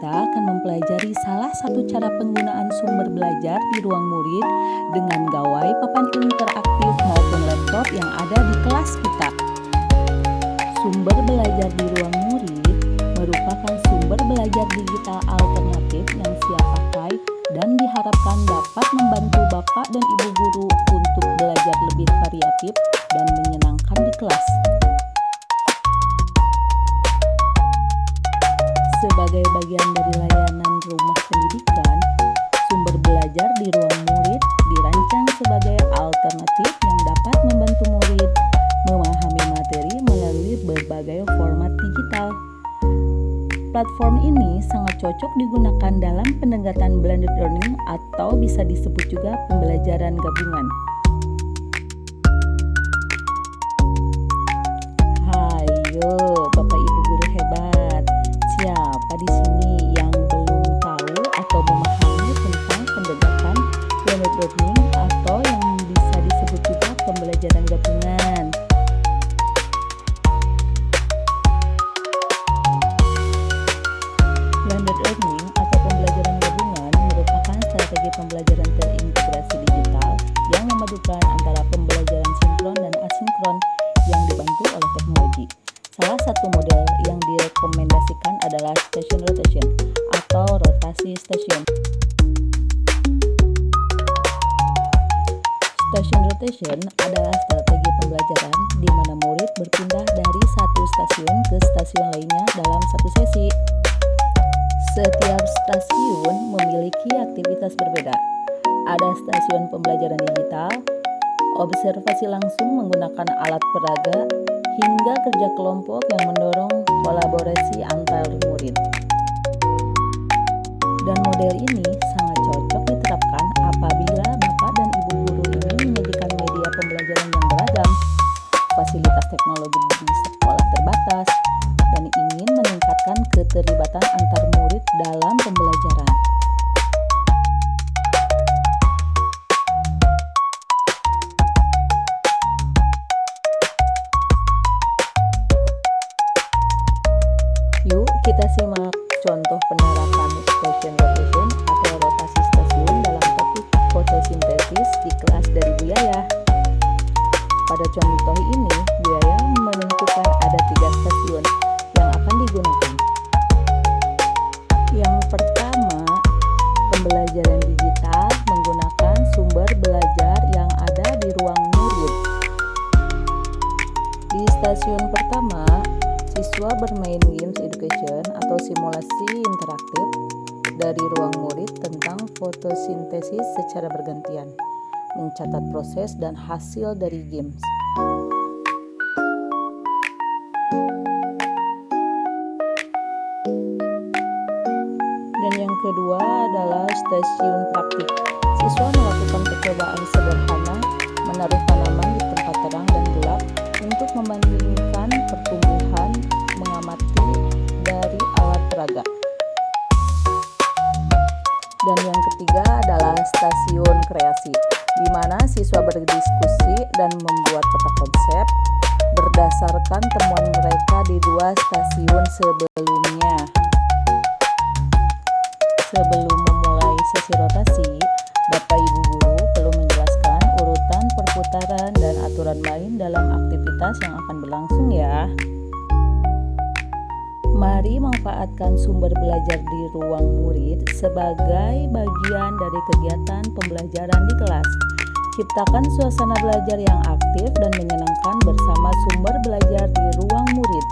kita akan mempelajari salah satu cara penggunaan sumber belajar di ruang murid dengan gawai papan interaktif maupun laptop yang ada di kelas kita. Sumber belajar di ruang murid merupakan sumber belajar digital alternatif yang siap pakai dan diharapkan dapat membantu Bapak dan Ibu guru untuk belajar lebih variatif dan menyenangkan di kelas. Sebagai bagian dari layanan rumah pendidikan, sumber belajar di ruang murid dirancang sebagai alternatif yang dapat membantu murid memahami materi melalui berbagai format digital. Platform ini sangat cocok digunakan dalam pendekatan blended learning atau bisa disebut juga pembelajaran gabungan. Hayo, Bapak Ibu guru hebat. Siapa di sini yang belum tahu atau memahami tentang pendekatan blended learning atau yang bisa disebut juga pembelajaran gabungan? Blended learning atau pembelajaran gabungan merupakan strategi pembelajaran terintegrasi digital yang memadukan antara pembelajaran sinkron dan asinkron yang dibantu oleh teknologi. Salah satu model yang direkomendasikan adalah station rotation atau rotasi stasiun. Station rotation adalah strategi pembelajaran di mana murid berpindah dari satu stasiun ke stasiun lainnya dalam satu sesi. Setiap stasiun memiliki aktivitas berbeda. Ada stasiun pembelajaran digital, observasi langsung menggunakan alat peraga, hingga kerja kelompok yang mendorong kolaborasi antar murid. Dan model ini sangat cocok diterapkan apabila Bapak dan Ibu guru ingin menyajikan media pembelajaran yang beragam, fasilitas teknologi di sekolah terbatas, dan ingin meningkatkan keterlibatan antar murid dalam pembelajaran. Yuk kita simak contoh penerapan station rotation atau rotasi stasiun dalam topik fotosintesis di kelas dari Bu Yaya. Pada contoh ini, Bu Yaya menentukan ada 3 stasiun yang akan digunakan. Yang pertama, pembelajaran digital menggunakan sumber belajar yang ada di ruang murid. Di stasiun pertama, siswa bermain games education atau simulasi interaktif dari ruang murid tentang fotosintesis secara bergantian, mencatat proses dan hasil dari games. Dan yang kedua adalah stasiun praktik. Siswa melakukan percobaan sederhana menaruh tanaman di tempat terang dan gelap untuk membandingkan pertumbuhan mengamati dari alat peraga. Dan yang ketiga adalah stasiun kreasi, di mana siswa berdiskusi dan membuat peta konsep berdasarkan temuan mereka di 2 stasiun sebelumnya. Sebelum memulai sesi rotasi, Bapak Ibu guru perlu menjelaskan urutan perputaran dan aturan main dalam aktivitas yang akan berlangsung ya. Mari manfaatkan sumber belajar di ruang murid sebagai bagian dari kegiatan pembelajaran di kelas. Ciptakan suasana belajar yang aktif dan menyenangkan bersama sumber belajar di ruang murid.